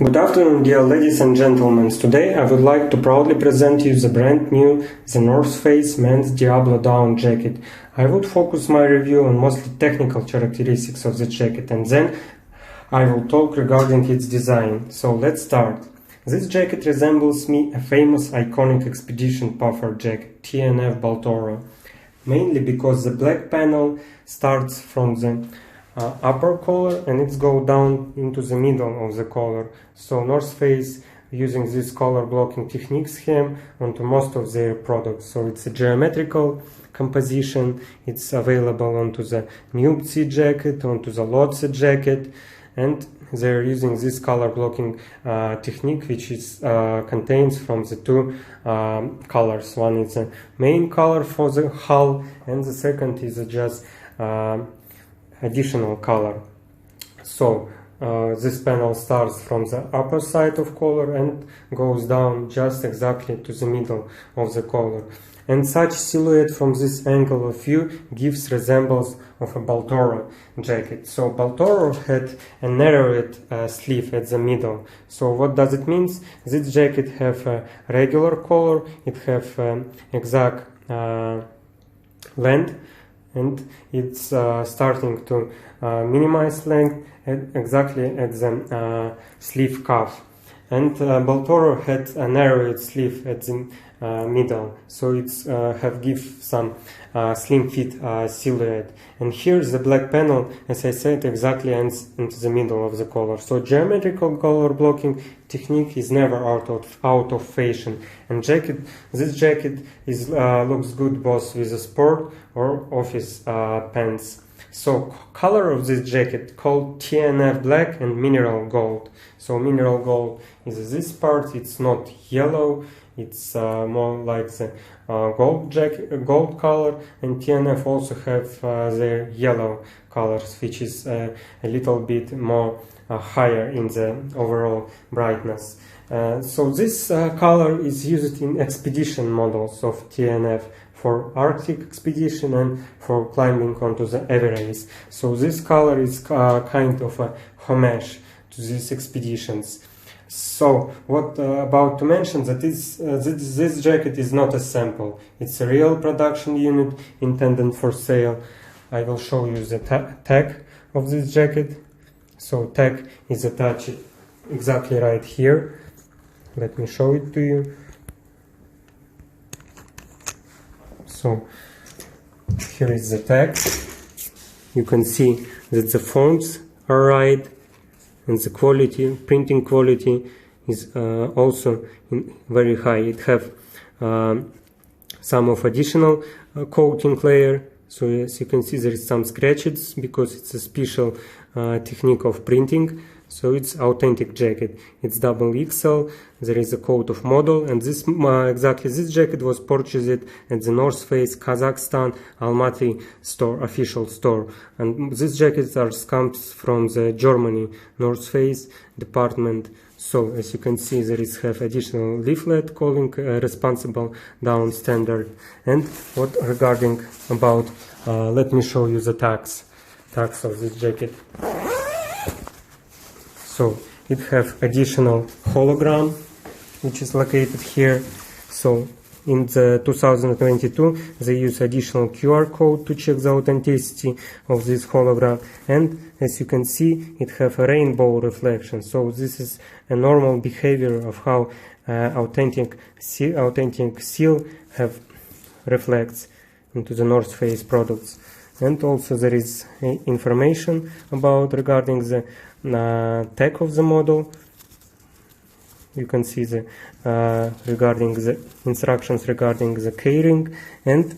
Good afternoon, dear ladies and gentlemen. Today I would like to proudly present you the brand new The North Face men's Diablo down jacket. I would focus my review on mostly technical characteristics of the jacket, and then I will talk regarding its design. So let's start. This jacket resembles me a famous iconic expedition puffer jacket, TNF Baltoro, mainly because the black panel starts from the upper collar and it's go down into the middle of the collar. So North Face using this color blocking technique scheme onto most of their products. So it's a geometrical composition. It's available onto the Nubzi jacket, onto the Lotse jacket, and they're using this color blocking technique, which is contains from the two colors. One is the main color for the hull, and the second is just additional color. So this panel starts from the upper side of collar and goes down just exactly to the middle of the collar. And such silhouette from this angle of view gives resemblance of a Baltoro jacket. So Baltoro had a narrowed sleeve at the middle. So what does it mean? This jacket have a regular collar, it have exact length, and it's starting to minimize length exactly at the sleeve cuff. And Baltoro had a narrowed sleeve at the middle, so it's have give some slim fit silhouette. And here the black panel, as I said, exactly ends into the middle of the collar. So geometrical color blocking technique is never out of fashion. And this jacket is looks good both with a sport or office pants. So color of this jacket called TNF black and mineral gold. So mineral gold is this part. It's not yellow. It's more like the gold color, and TNF also have their yellow colors, which is a little bit more higher in the overall brightness. So this color is used in expedition models of TNF for Arctic expedition and for climbing onto the Everest. So this color is kind of a homage to these expeditions. So what about to mention that this jacket is not a sample. It's a real production unit intended for sale. I will show you the tag of this jacket. So tag is attached exactly right here. Let me show it to you. So here is the tag. You can see that the fonts are right, and the quality, printing quality, is also very high. It have some of additional coating layer. So as you can see, there is some scratches because it's a special technique of printing. So it's authentic jacket. It's XXL. There is a coat of model, and this exactly this jacket was purchased at the North Face Kazakhstan Almaty store, official store. And this jacket comes from the Germany North Face department. So as you can see, there is have additional leaflet calling responsible down standard. And what regarding about let me show you the tags of this jacket. So it have additional hologram, which is located here. So in the 2022, they use additional QR code to check the authenticity of this hologram. And as you can see, it have a rainbow reflection. So this is a normal behavior of how authentic seal have reflects into the North Face products. And also there is information about regarding the tag of the model. You can see the regarding the instructions regarding the keyring, and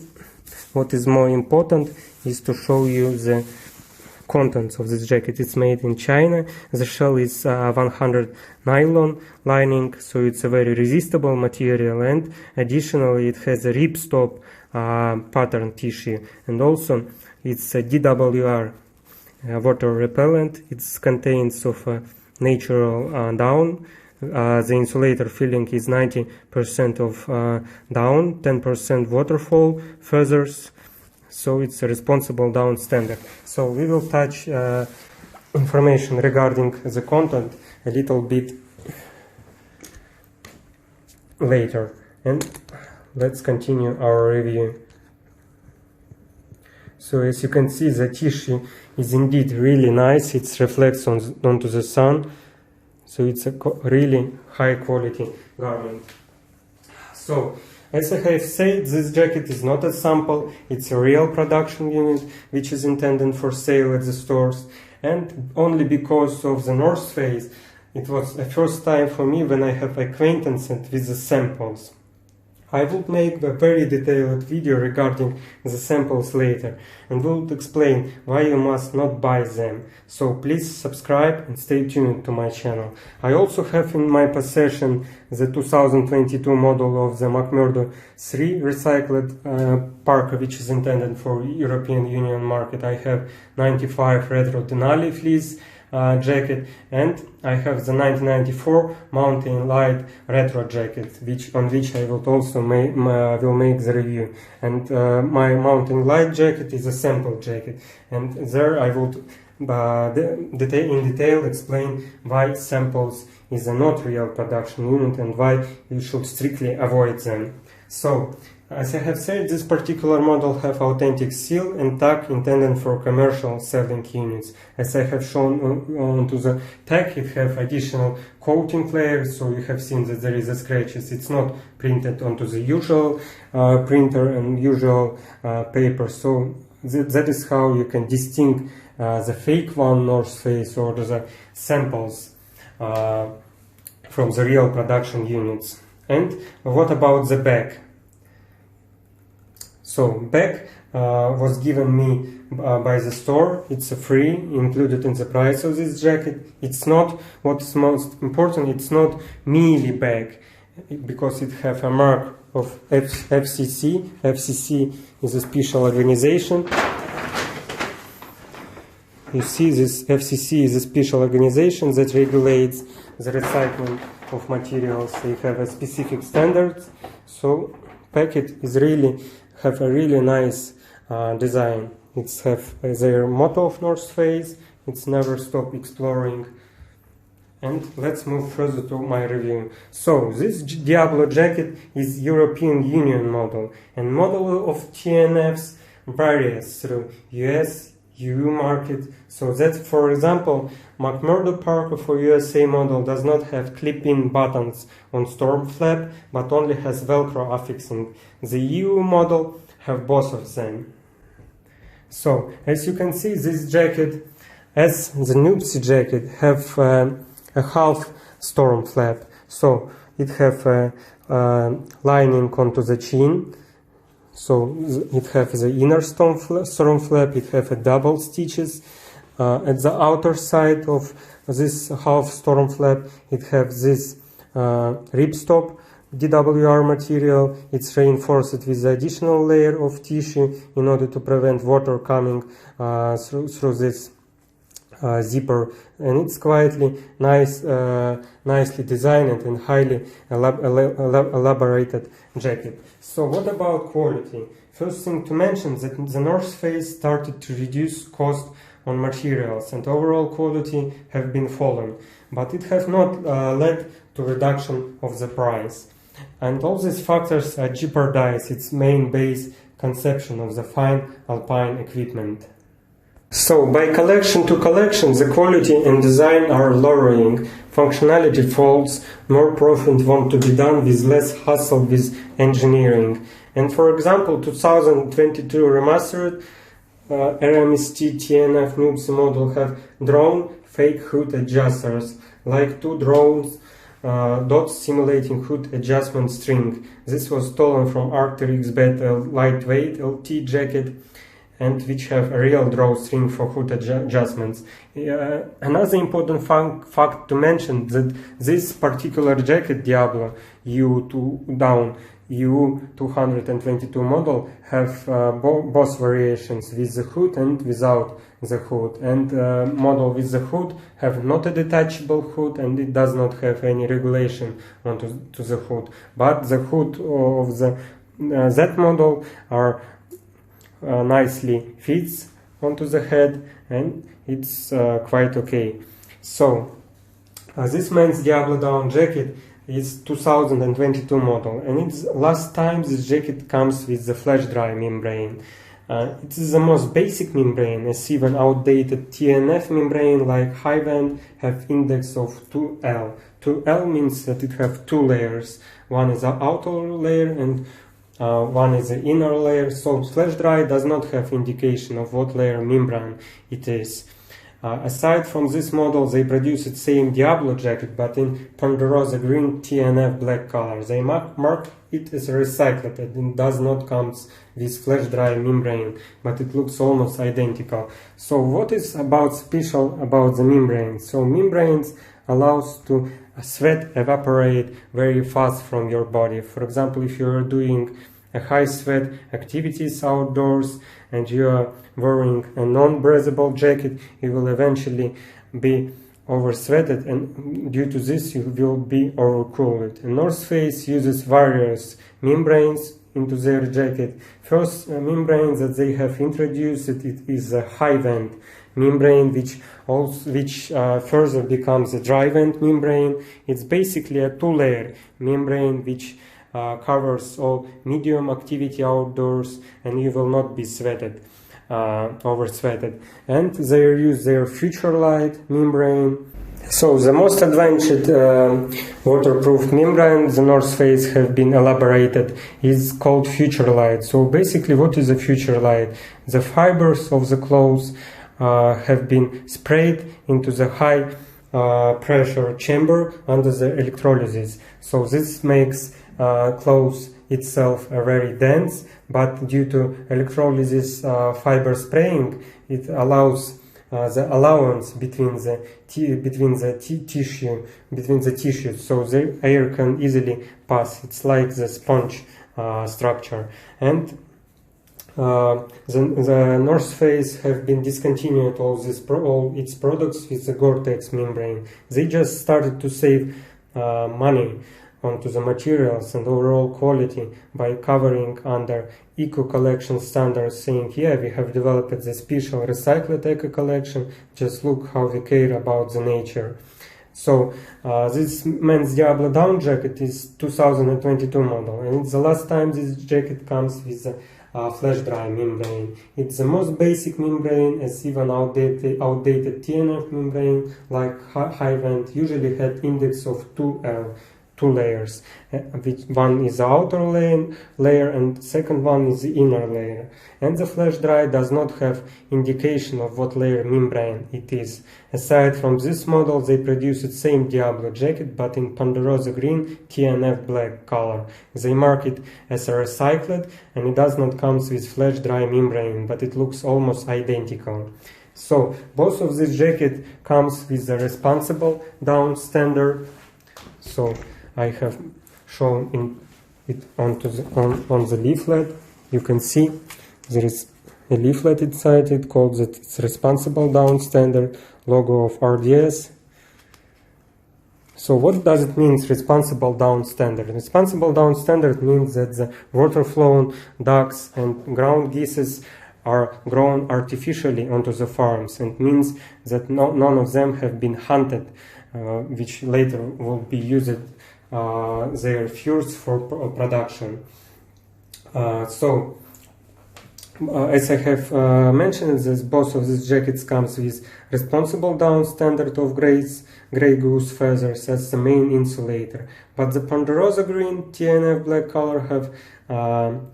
what is more important is to show you the contents of this jacket. It's made in China. The shell is 100 nylon lining, so it's a very resistible material, and additionally it has a ripstop pattern tissue, and also it's a DWR water repellent. It contains of natural down. The insulator filling is 90% of down, 10% waterfall feathers. So it's a responsible down standard. So we will touch information regarding the content a little bit later. And let's continue our review. So as you can see, the tissue is indeed really nice. It reflects onto the sun. So it's a really high quality garment. So, as I have said, this jacket is not a sample, it's a real production unit which is intended for sale at the stores. And only because of the North Face, it was the first time for me when I have acquaintance with the samples. I will make a very detailed video regarding the samples later and will explain why you must not buy them. So please subscribe and stay tuned to my channel. I also have in my possession the 2022 model of the McMurdo 3 recycled parka, which is intended for European Union market. I have 95 retro Denali fleece jacket, and I have the 1994 Mountain Light retro jacket, on which I will also make the review. And my Mountain Light jacket is a sample jacket, and there I will in detail explain why samples is a not real production unit and why you should strictly avoid them. So, as I have said, this particular model have authentic seal and tag intended for commercial selling units. As I have shown onto the tag, it have additional coating layers, so you have seen that there is a scratches. It's not printed onto the usual printer and usual paper, so that is how you can distinguish the fake one North Face or the samples from the real production units. And what about the bag? So bag was given me by the store. It's a free, included in the price of this jacket. It's not, what's most important, it's not mealy bag, because it have a mark of FCC. FCC is a special organization. You see, this FCC is a special organization that regulates the recycling of materials. They have a specific standards. So packet is really have a really nice design. It's have their motto of North Face. It's never stop exploring. And let's move further to my review. So this Diablo jacket is European Union model, and model of TNFs varies through US, EU market. So that, for example, McMurdo parka for USA model does not have clip-in buttons on storm flap, but only has Velcro affixing. The EU model have both of them. So, as you can see, this jacket, as the Nupsi jacket, have a half storm flap. So, it have a lining onto the chin. So, it have the inner storm flap, it have a double stitches. At the outer side of this half storm flap, it have this ripstop DWR material. It's reinforced with the additional layer of tissue in order to prevent water coming through this zipper, and it's quietly nicely designed and highly elaborated jacket. So what about quality? First thing to mention that the North Face started to reduce cost on materials, and overall quality have been fallen, but it has not led to reduction of the price. And all these factors jeopardize its main base conception of the fine alpine equipment. So, by collection to collection, the quality and design are lowering, functionality falls, more profit want to be done with less hassle with engineering. And for example, 2022 remastered RMST TNF Nupsi model have drone fake hood adjusters, like two drones dots simulating hood adjustment string. This was stolen from Arc'teryx Bet lightweight LT jacket, and which have a real drawstring for hood adjustments. Another important fact to mention that this particular jacket, Diablo EU222 model, have both variations with the hood and without the hood. And model with the hood have not a detachable hood, and it does not have any regulation onto the hood. But the hood of the that model are nicely fits onto the head, and it's quite okay. So this men's Diablo down jacket is 2022 model, and it's last time this jacket comes with the flash dry membrane. It is the most basic membrane, as even outdated TNF membrane like high-vent have index of 2L. 2L means that it have two layers. One is the outer layer and one is the inner layer. So flash dry does not have indication of what layer membrane it is. Aside from this model, they produced same Diablo jacket, but in Ponderosa green TNF black color. They mark it as recycled and it does not come with flash dry membrane, but it looks almost identical. So what is special about the membrane? So membranes allows to sweat evaporate very fast from your body. For example, if you are doing a high sweat activities outdoors and you are wearing a non-breathable jacket, you will eventually be oversweated, and due to this you will be overcooled. And North Face uses various membranes into their jacket. First membrane that they have introduced it is a high vent membrane, which further becomes a dry vent membrane. It's basically a two-layer membrane which covers all medium activity outdoors, and you will not be sweated, oversweated. And they use their Future Light membrane. So the most advanced waterproof membrane the North Face have been elaborated is called Future Light. So basically, what is a Future Light? The fibers of the clothes have been sprayed into the high pressure chamber under the electrolysis. So this makes clothes itself very dense, but due to electrolysis fiber spraying, it allows the allowance between the tissues, so the air can easily pass. It's like the sponge structure. And the North Face have been discontinued all its products with the Gore-Tex membrane. They just started to save money onto the materials and overall quality by covering under eco collection standards, saying, yeah, we have developed the special recycled eco collection, just look how we care about the nature. So this men's Diablo down jacket is 2022 model, and it's the last time this jacket comes with a flash dry membrane. It's the most basic membrane, as even outdated TNF membrane like high vent usually had index of 2L. Two layers, one is the outer layer and second one is the inner layer. And the flash dry does not have indication of what layer membrane it is. Aside from this model, they produce the same Diablo jacket but in Ponderosa green TNF black color. They mark it as a recycled, and it does not come with flash dry membrane, but it looks almost identical. So both of this jacket comes with the responsible down standard. So I have shown it on the leaflet. You can see there is a leaflet inside it called that it's responsible down standard, logo of RDS. So what does it mean, responsible down standard? Responsible down standard means that the water-flown ducks and ground geese are grown artificially onto the farms, and means that none of them have been hunted, which later will be used their furs for production. As I have mentioned, both of these jackets comes with responsible down standard of grey goose feathers as the main insulator, but the Ponderosa green TNF black color have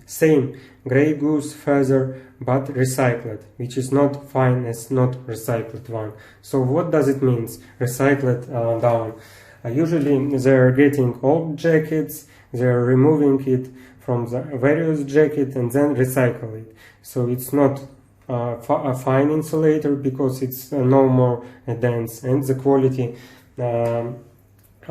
same grey goose feather but recycled, which is not fine as not recycled one. So what does it mean, recycled down? Usually they are getting old jackets, they are removing it from the various jacket and then recycle it. So it's not a fine insulator because it's no more dense, and the quality are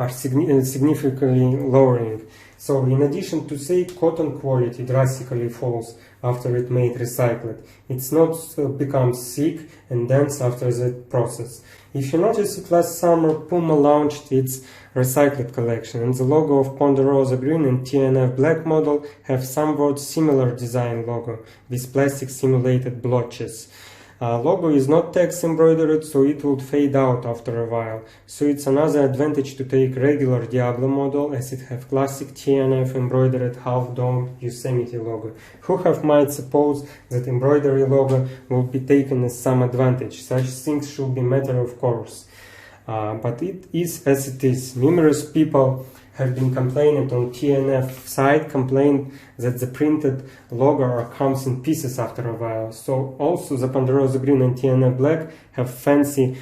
significantly lowering. So in addition to say cotton quality drastically falls after it made recycled, it's not becomes thick and dense after the process. If you notice it, last summer Puma launched its recycled collection, and the logo of Ponderosa green and TNF black model have somewhat similar design logo with plastic simulated blotches. Logo is not text embroidered, so it will fade out after a while. So it's another advantage to take regular Diablo model, as it have classic TNF embroidered half-dome Yosemite logo. Who might suppose that embroidery logo will be taken as some advantage. Such things should be matter of course. But it is as it is. Numerous people have been complaining on TNF side, complained that the printed logo comes in pieces after a while. So also the Ponderosa Green and TNF Black have fancy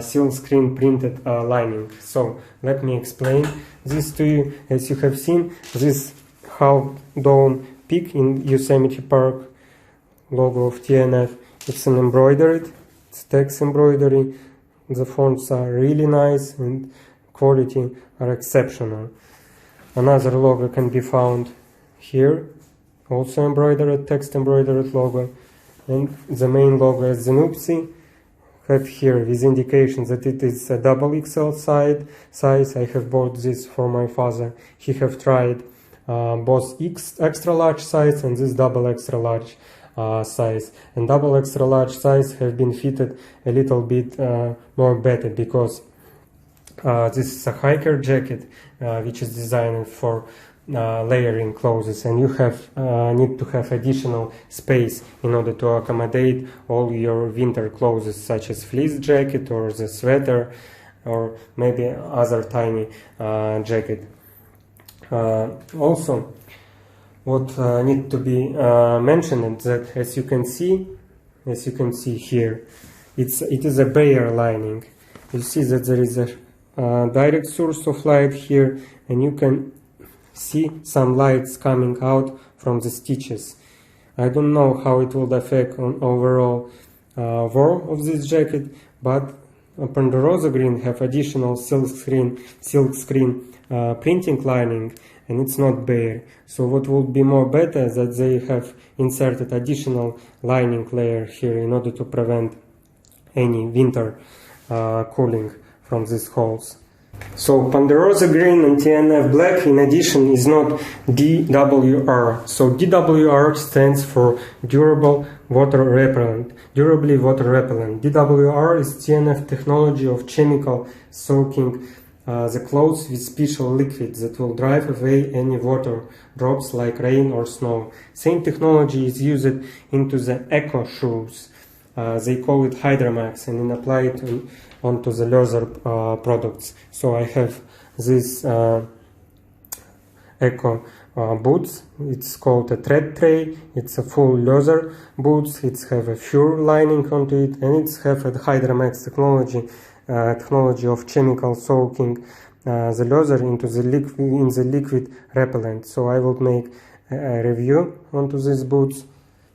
silk screen printed lining. So let me explain this to you. As you have seen, this half-dome peak in Yosemite Park logo of TNF, it's an embroidered, it's text embroidery. The fonts are really nice and quality are exceptional. Another logo can be found here, also embroidered, text embroidered logo. And the main logo as the Nupsi have here with indication that it is a double XL size. I have bought this for my father. He have tried both extra large size and this double extra large size, and double extra large size have been fitted a little bit more better, because this is a hiker jacket which is designed for layering clothes, and you have need to have additional space in order to accommodate all your winter clothes, such as fleece jacket or the sweater or maybe other tiny jacket. Also, what need to be mentioned is that, as you can see here, it is a bare lining. You see that there is a direct source of light here, and you can see some lights coming out from the stitches. I don't know how it will affect on overall warmth of this jacket, but Ponderosa Green have additional silk screen printing lining, and it's not bare. So what would be more better is that they have inserted additional lining layer here in order to prevent any winter cooling from these holes. So Ponderosa Green and TNF Black in addition is not DWR. So DWR stands for Durable Water Repellent, Durably Water Repellent. DWR is TNF technology of chemical soaking the clothes with special liquid that will drive away any water drops like rain or snow. Same technology is used into the eco shoes. They call it Hydromax, and then apply it onto the leather products. So I have this eco boots. It's called a thread tray. It's a full leather boots. It's have a fur lining onto it, and it's have a Hydromax technology of chemical soaking the leather into the liquid repellent. So I will make a review onto these boots.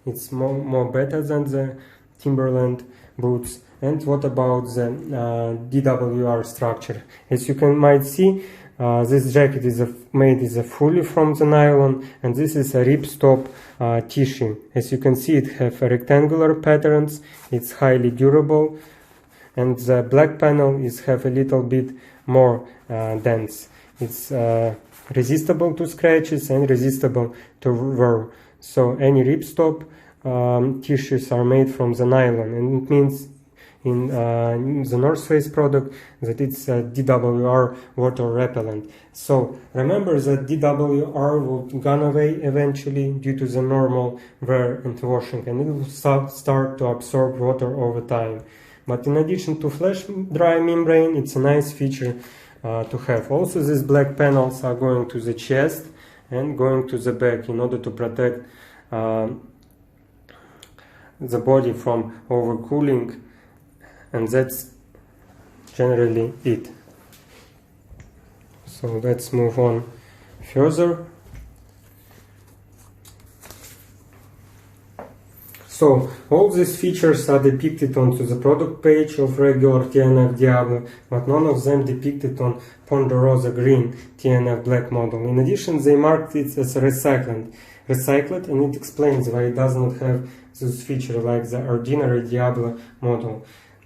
It's more better than the Timberland boots. And what about the DWR structure? As you might see, this jacket is made fully from the nylon, and this is a ripstop tissue. As you can see, it have rectangular patterns. It's highly durable, and the black panel have a little bit more dense. It's resistible to scratches and resistible to wear. So any ripstop tissues are made from the nylon, and it means in the North Face product that it's a DWR water repellent. So remember that DWR will gone away eventually due to the normal wear and washing, and it will start to absorb water over time. But in addition to flash dry membrane, it's a nice feature to have. Also, these black panels are going to the chest and going to the back in order to protect the body from overcooling, and that's generally it. So let's move on further. So all these features are depicted onto the product page of regular TNF Diablo, but none of them depicted on Ponderosa Green TNF Black model. In addition, they marked it as recycled, and it explains why it does not have this feature like the ordinary Diablo model.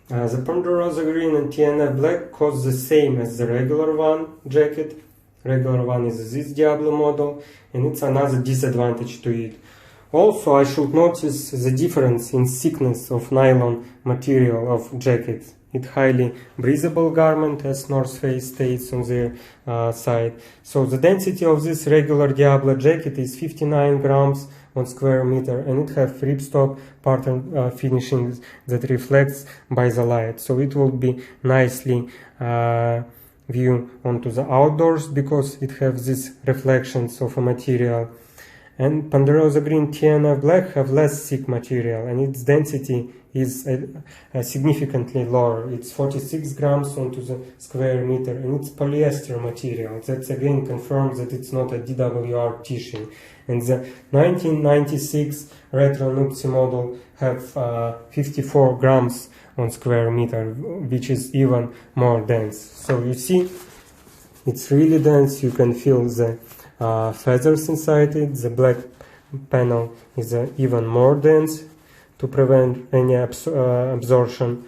The Ponderosa Green and TNF Black cost the same as the regular one jacket. Regular one is this Diablo model, and it's another disadvantage to it. Also, I should notice the difference in thickness of nylon material of jacket. It highly breathable garment, as North Face states on their site. So the density of this regular Diablo jacket is 59 grams on square meter, and it has ripstop pattern finishing that reflects by the light. So it will be nicely view onto the outdoors because it has these reflections of a material. And Ponderosa Green TNF Black have less thick material, and its density is significantly lower. It's 46 grams onto the square meter, and it's polyester material. That again confirms that it's not a DWR tissue. And the 1996 Retro Nuptse model have 54 grams on square meter, which is even more dense. So you see, it's really dense. You can feel the feathers inside it. The black panel is even more dense to prevent any absorption,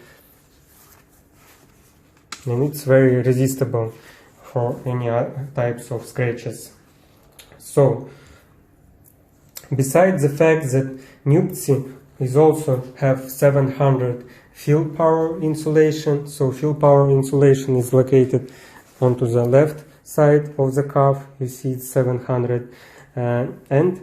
and it's very resistible for any types of scratches. So besides the fact that Nuptse is also have 700 field power insulation, so field power insulation is located onto the left side of the cuff. You see it's 700, and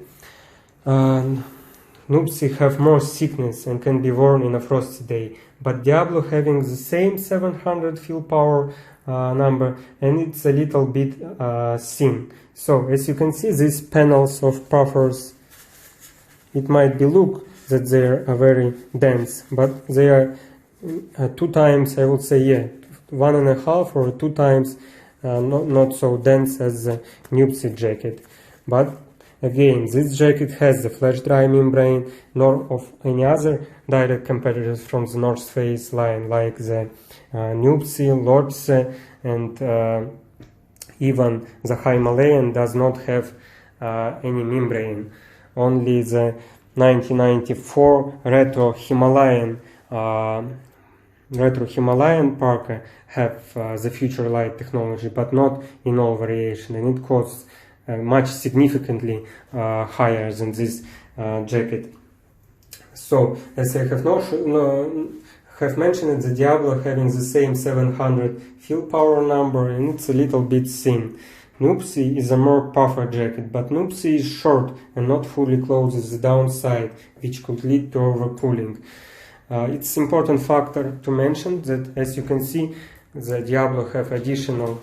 Nuptse have more thickness and can be worn in a frosty day, but Diablo having the same 700 field power number, and it's a little bit thin. So as you can see, these panels of puffers, it might be look that they are very dense, but they are 2 times, I would say, 1.5 or 2 times not so dense as the Nuptse jacket. But again, this jacket has the flash dry membrane, nor of any other direct competitors from the North Face line, like the Nuptse, Lotse, and even the Himalayan does not have any membrane. Only the 1994 Retro Himalayan parka have the future light technology, but not in all variation, and it costs much significantly higher than this jacket. So as I have mentioned, the Diablo having the same 700 field power number, and it's a little bit thin. Nuptse is a more puffer jacket, but Nuptse is short and not fully closes the downside, which could lead to overcooling. It's important factor to mention that, as you can see, the Diablo have additional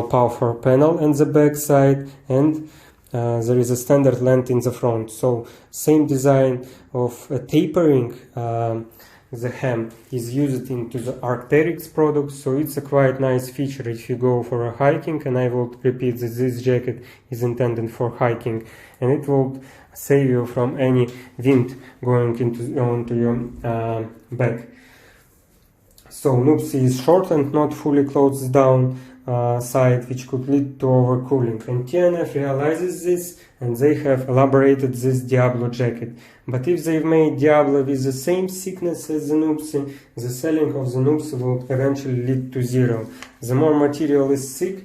puffer panel on the back side, and there is a standard length in the front. So same design of tapering the hem is used into the Arc'teryx products, so it's a quite nice feature if you go for a hiking, and I will repeat that this jacket is intended for hiking, and it will save you from any wind going onto your back. So Nuptse is short and not fully closed down side, which could lead to overcooling, and TNF realizes this, and they have elaborated this Diablo jacket. But if they've made Diablo with the same thickness as the Nuptse, the selling of the Nuptse will eventually lead to zero. The more material is thick,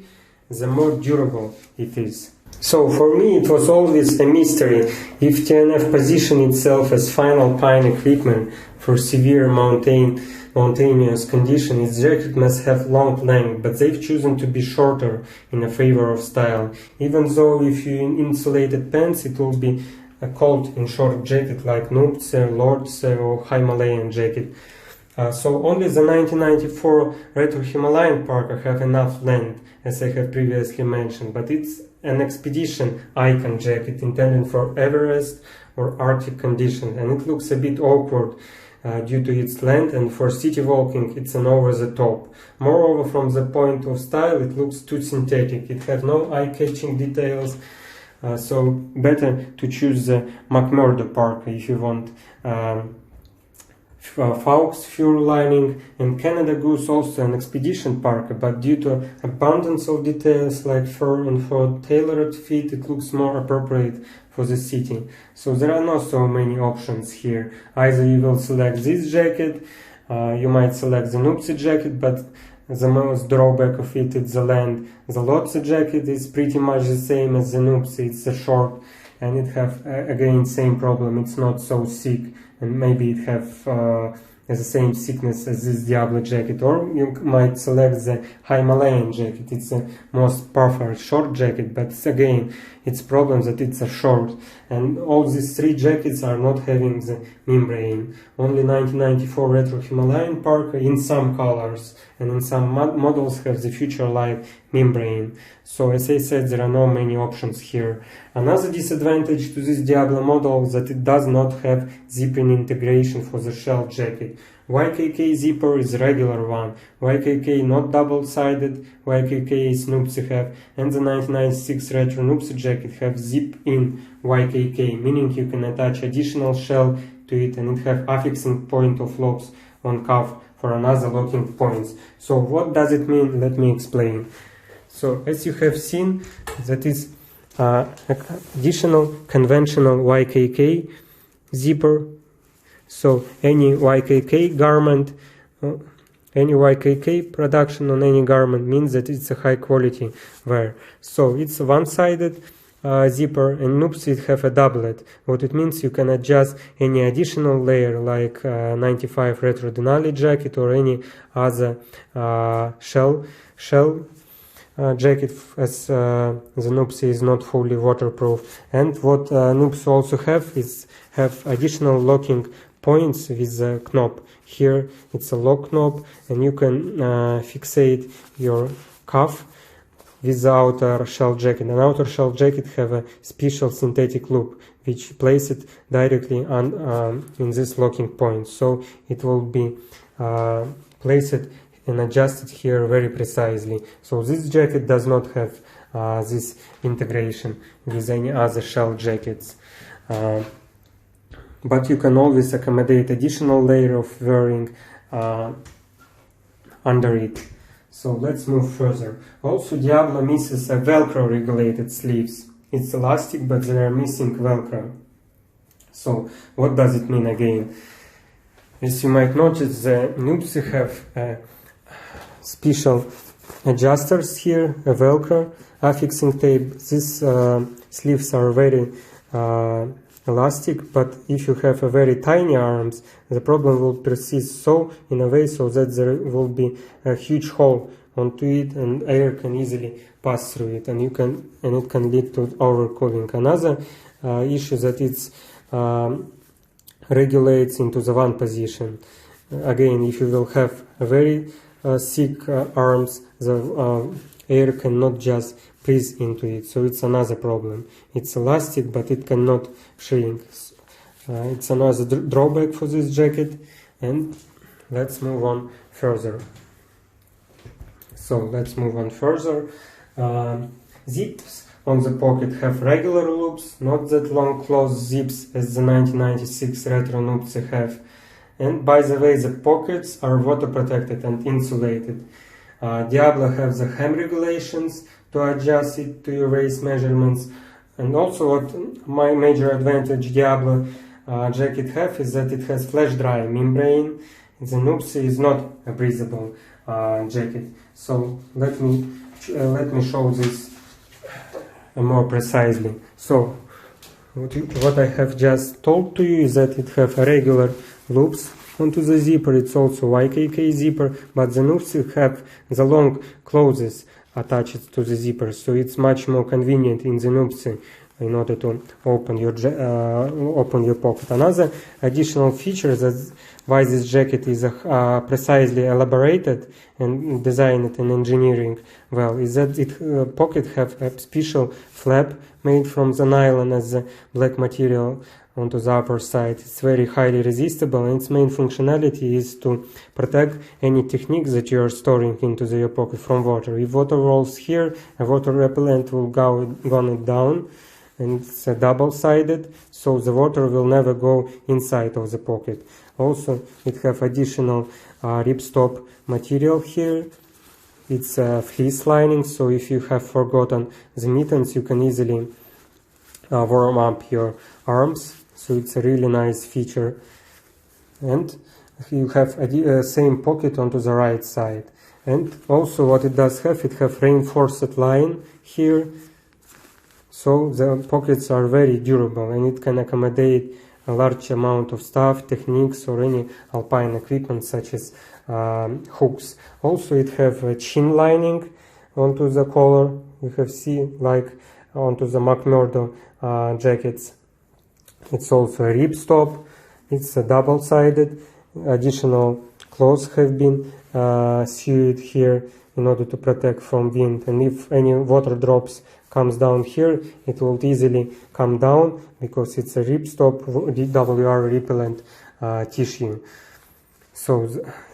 the more durable it is. So for me it was always a mystery if TNF positioned itself as fine alpine equipment for severe mountainous conditions. Its jacket must have long length, but they've chosen to be shorter in a favor of style. Even though if you insulated pants, it will be cold in short jacket like Nuptse, Lotse or Himalayan jacket. So only the 1994 Retro Himalayan parka have enough length, as I have previously mentioned, but it's an expedition icon jacket intended for Everest or Arctic conditions, and it looks a bit awkward due to its length, and for city walking it's an over the top. Moreover, from the point of style, it looks too synthetic. It has no eye-catching details, so better to choose the McMurdo parka if you want Faux fur lining, and Canada Goose also an expedition parka, but due to abundance of details like fur and for tailored fit, it looks more appropriate for the city. So there are not so many options here. Either you will select this jacket, you might select the Nuptse jacket, but the most drawback of it is the length. The Lotse jacket is pretty much the same as the Nuptse. It's a short and it have again same problem. It's not so thick, and maybe it have the same thickness as this Diablo jacket, or you might select the Himalayan jacket. It's a most preferred short jacket, but again, it's problem that it's a short, and all these three jackets are not having the membrane. Only 1994 Retro Himalayan Parka in some colors, and in some models have the Future Light membrane. So as I said, there are not many options here. Another disadvantage to this Diablo model is that it does not have zipping integration for the shell jacket. YKK zipper is regular one, YKK not double-sided, YKK Snoopsy have, and the 1996 Retro Noopsy jacket have zip-in YKK, meaning you can attach additional shell to it, and it have affixing point of locks on cuff for another locking points. So what does it mean? Let me explain. So as you have seen, that is additional conventional YKK zipper. So any YKK garment, any YKK production on any garment means that it's a high quality wear. So it's a one-sided zipper, and Noopsy have a doublet. What it means, you can adjust any additional layer like 95 Retro Denali jacket or any other shell jacket, as the Noopsy is not fully waterproof. And what Noopsy also have additional locking points with the knob. Here it's a lock knob, and you can fixate your cuff with the outer shell jacket. An outer shell jacket have a special synthetic loop which place it directly on in this locking point, so it will be placed and adjusted here very precisely. So this jacket does not have this integration with any other shell jackets. But you can always accommodate additional layer of wearing under it. So let's move further. Also, Diablo misses a Velcro regulated sleeves. It's elastic, but they are missing Velcro. So what does it mean again? As you might notice, the Noopsy have special adjusters here, a Velcro affixing tape. These sleeves are very elastic, but if you have a very tiny arms, the problem will persist so in a way so that there will be a huge hole onto it, and air can easily pass through it, and it can lead to overcooling. Another issue that it's regulates into the one position. Again, if you will have a very thick arms, the air cannot just breathe into it, so it's another problem. It's elastic, but it cannot shrink. It's another drawback for this jacket. And let's move on further. Zips on the pocket have regular loops, not that long closed zips as the 1996 Retro Noopsy have. And by the way, the pockets are water protected and insulated. Diablo have the hem regulations to adjust it to your waist measurements. And also what my major advantage Diablo jacket have is that it has flash dry membrane. The Noopsy is not a breathable jacket. So let me show this more precisely. So what I have just told to you is that it have a regular loops onto the zipper. It's also YKK zipper, but the Noopsy have the long closes attached to the zipper, so it's much more convenient in the Noopsy in order to open your pocket. Another additional feature that why this jacket is precisely elaborated and designed and engineering well is that it pocket have a special flap made from the nylon as a black material onto the upper side. It's very highly resistible, and its main functionality is to protect any techniques that you are storing into your pocket from water. If water rolls here, a water repellent will gone down, and it's double-sided, so the water will never go inside of the pocket. Also, it have additional ripstop material here. It's a fleece lining, so if you have forgotten the mittens, you can easily warm up your arms. So it's a really nice feature. And you have a same pocket onto the right side. And also what it does have, it have reinforced line here. so the pockets are very durable and it can accommodate a large amount of stuff, techniques, or any alpine equipment such as hooks. Also, it have a chin lining onto the collar. You have seen like onto the McMurdo jackets. It's also a ripstop. It's a double-sided. Additional clothes have been sewed here in order to protect from wind, and if any water drops comes down here, it will easily come down because it's a ripstop DWR repellent tissue. So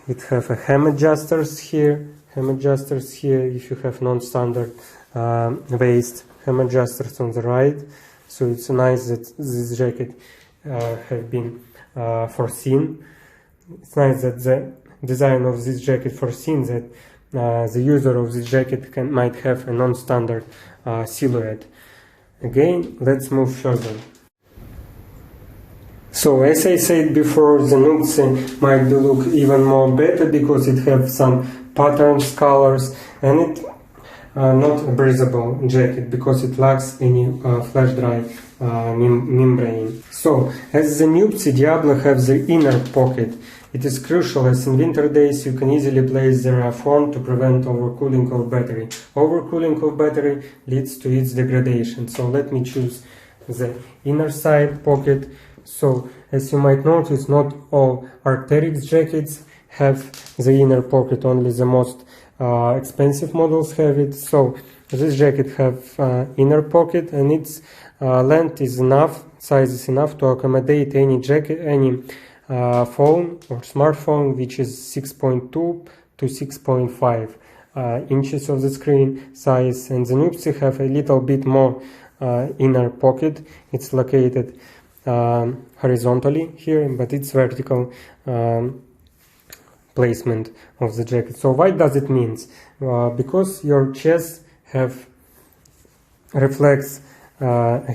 it have a hem adjusters here, if you have non-standard waist, hem adjusters on the right. So it's nice that this jacket have been foreseen. It's nice that the design of this jacket foreseen that the user of this jacket might have a non-standard silhouette. Again, let's move further. So as I said before, the Nuptse might look even more better because it have some patterns, colors, and it not a breathable jacket because it lacks any flash dry membrane. So as the Nuptse, Diablo have the inner pocket. It is crucial as in winter days you can easily place their phone to prevent overcooling of battery. Overcooling of battery leads to its degradation. So let me choose the inner side pocket. So as you might notice, not all Arc'teryx jackets have the inner pocket, only the most expensive models have it. So this jacket have inner pocket, and its length is enough, size is enough to accommodate any jacket, any phone or smartphone which is 6.2 to 6.5 inches of the screen size. And the Nuptse have a little bit more inner pocket. It's located horizontally here, but it's vertical placement of the jacket. So what does it mean? Because your chest have reflects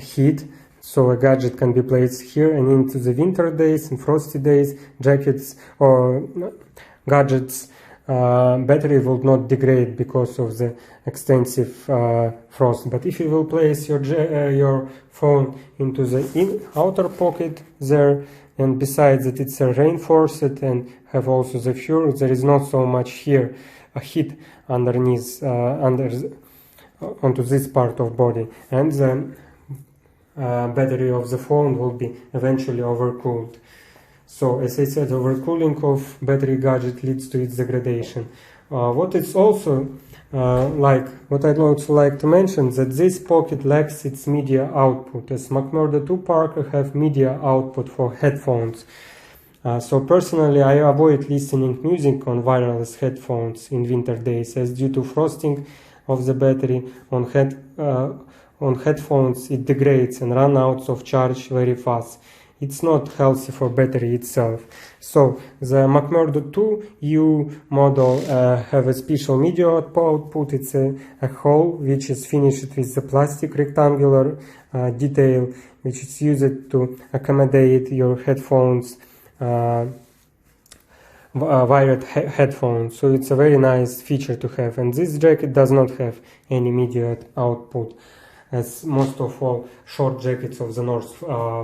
heat, so a gadget can be placed here, and into the winter days and frosty days, jackets or gadgets battery will not degrade because of the extensive frost. But if you will place your phone into the outer pocket there, and besides that it's reinforced and have also the fur, there is not so much here heat underneath onto this part of body, and the battery of the phone will be eventually overcooled. So as I said, overcooling of battery gadget leads to its degradation. What I'd also like to mention that this pocket lacks its media output, as McMurdo 2 Parker have media output for headphones. So personally, I avoid listening music on wireless headphones in winter days, as due to frosting of the battery on headphones, it degrades and runs out of charge very fast. It's not healthy for battery itself. So the McMurdo 2U model have a special media output. It's a hole which is finished with the plastic rectangular detail, which is used to accommodate your headphones, wired headphones. So it's a very nice feature to have. And this jacket does not have any media output, as most of all short jackets of the North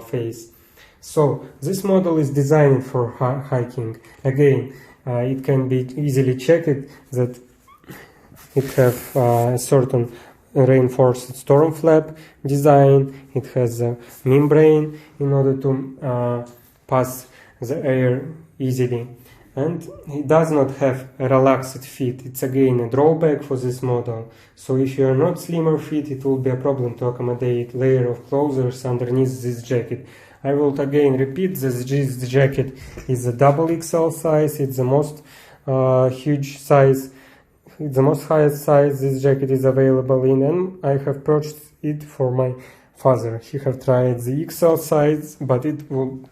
Face. So this model is designed for hiking. Again, it can be easily checked that it have a certain reinforced storm flap design. It has a membrane in order to pass the air easily. And it does not have a relaxed fit. It's again a drawback for this model. So if you are not slimmer fit, it will be a problem to accommodate layer of clothes underneath this jacket. I will again repeat this jacket is a double XL size. It's the most huge size. It's the most highest size this jacket is available in, and I have purchased it for my father. He have tried the XL size, but it would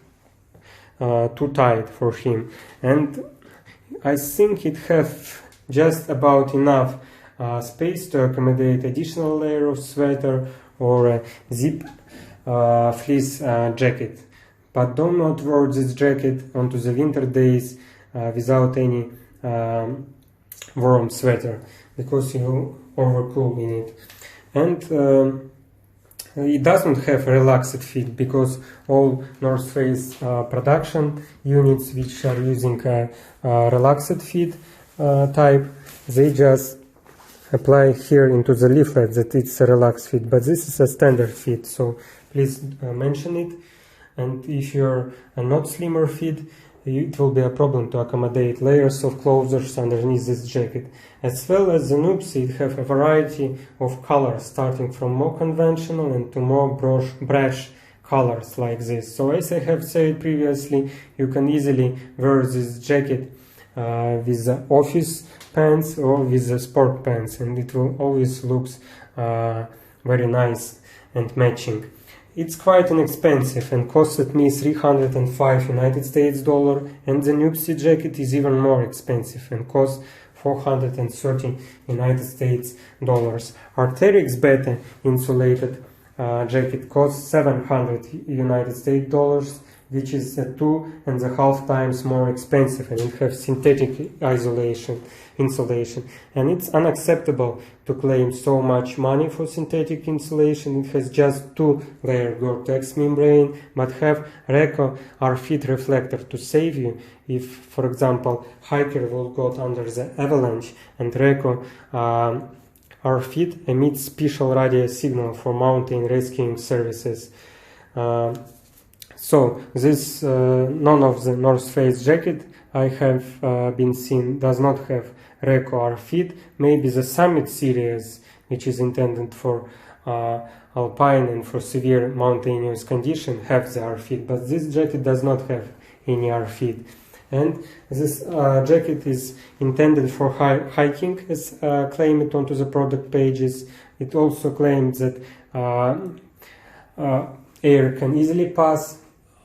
too tight for him, and I think it have just about enough space to accommodate additional layer of sweater or a zip fleece jacket. But do not wear this jacket onto the winter days without any warm sweater, because you will overcool in it. And it doesn't have a relaxed fit, because all North Face production units which are using a relaxed fit type, they just apply here into the leaflet that it's a relaxed fit, but this is a standard fit, so please mention it. And if you're a not slimmer fit, it will be a problem to accommodate layers of closures underneath this jacket. As well as the noobs, it have a variety of colors, starting from more conventional and to more brash colors like this. So as I have said previously, you can easily wear this jacket with the office pants or with the sport pants, and it will always looks very nice and matching. It's quite inexpensive and costed me 305 United States dollar, and the Noopsy jacket is even more expensive and costs 430 United States dollars. Arc'teryx Beta insulated jacket costs 700 United States dollars, which is 2.5 times more expensive, and it has synthetic insulation. And it's unacceptable to claim so much money for synthetic insulation. It has just 2-layer Gore-Tex membrane, but have Reco R-Fit reflector to save you if, for example, hiker will go under the avalanche, and Reco R-Fit emits special radio signal for mountain rescuing services. So this none of the North Face jacket I have been seen does not have Reco R-Fit. Maybe the Summit series, which is intended for alpine and for severe mountainous condition, have the R-Fit, but this jacket does not have any R-Fit. And this jacket is intended for hiking, as claimed onto the product pages. It also claims that air can easily pass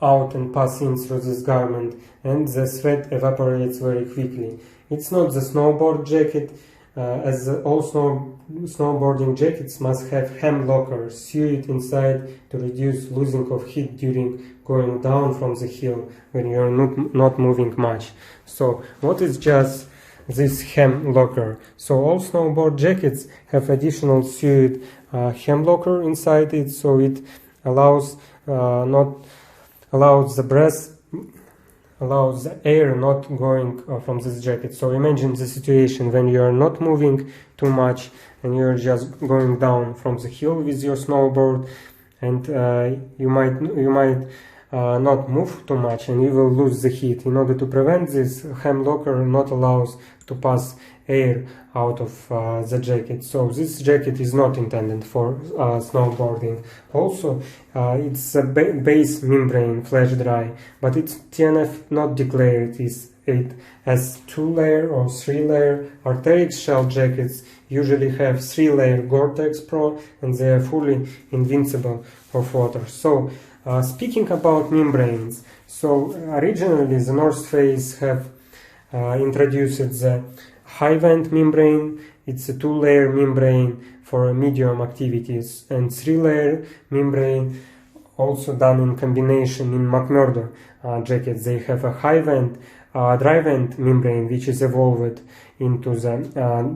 out and pass in through this garment, and the sweat evaporates very quickly. It's not the snowboard jacket, as all snowboarding jackets must have hem lockers sewed inside to reduce losing of heat during going down from the hill when you're not moving much. So what is just this hem locker? So all snowboard jackets have additional sewed hem locker inside it, so it allows the air not going from this jacket. So imagine the situation when you are not moving too much and you're just going down from the hill with your snowboard, and you might not move too much and you will lose the heat. In order to prevent this, hem locker not allows to pass air out of the jacket. So this jacket is not intended for snowboarding. Also, it's a base membrane flash dry, but it's TNF not declared it as 2-layer or 3-layer. Arc'teryx shell jackets usually have 3-layer Gore-Tex Pro, and they are fully invincible of water. So speaking about membranes, so originally the North Face have introduced the high vent membrane. It's a 2-layer membrane for medium activities, and 3-layer membrane also done in combination in McMurdo jackets. They have a high vent dry vent membrane, which is evolved into the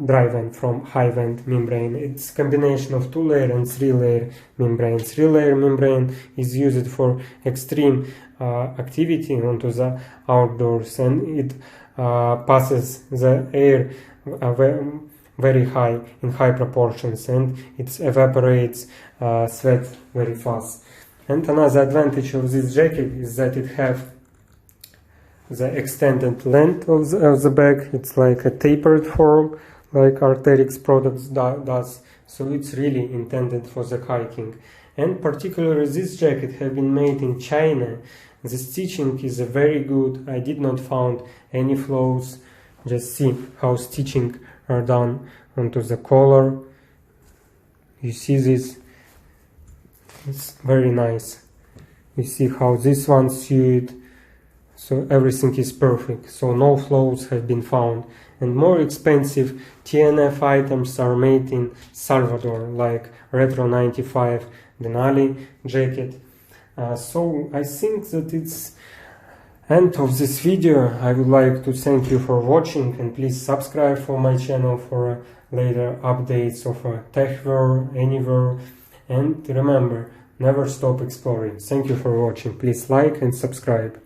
dry vent from high vent membrane. It's a combination of 2-layer and 3-layer membrane. 3-layer membrane is used for extreme activity onto the outdoors, and it passes the air very high in high proportions, and it evaporates sweat very fast. And another advantage of this jacket is that it have the extended length of the bag. It's like a tapered form, like Arc'teryx products does. So it's really intended for the hiking. And particularly this jacket have been made in China. The stitching is very good. I did not found any flaws. Just see how stitching are done onto the collar. You see this? It's very nice. You see how this one sewed. So everything is perfect. So no flaws have been found. And more expensive TNF items are made in Salvador, like Retro 95 Denali jacket. So I think that it's end of this video. I would like to thank you for watching, and please subscribe for my channel for later updates of TechWear, Anywhere, And remember, never stop exploring. Thank you for watching. Please like and subscribe.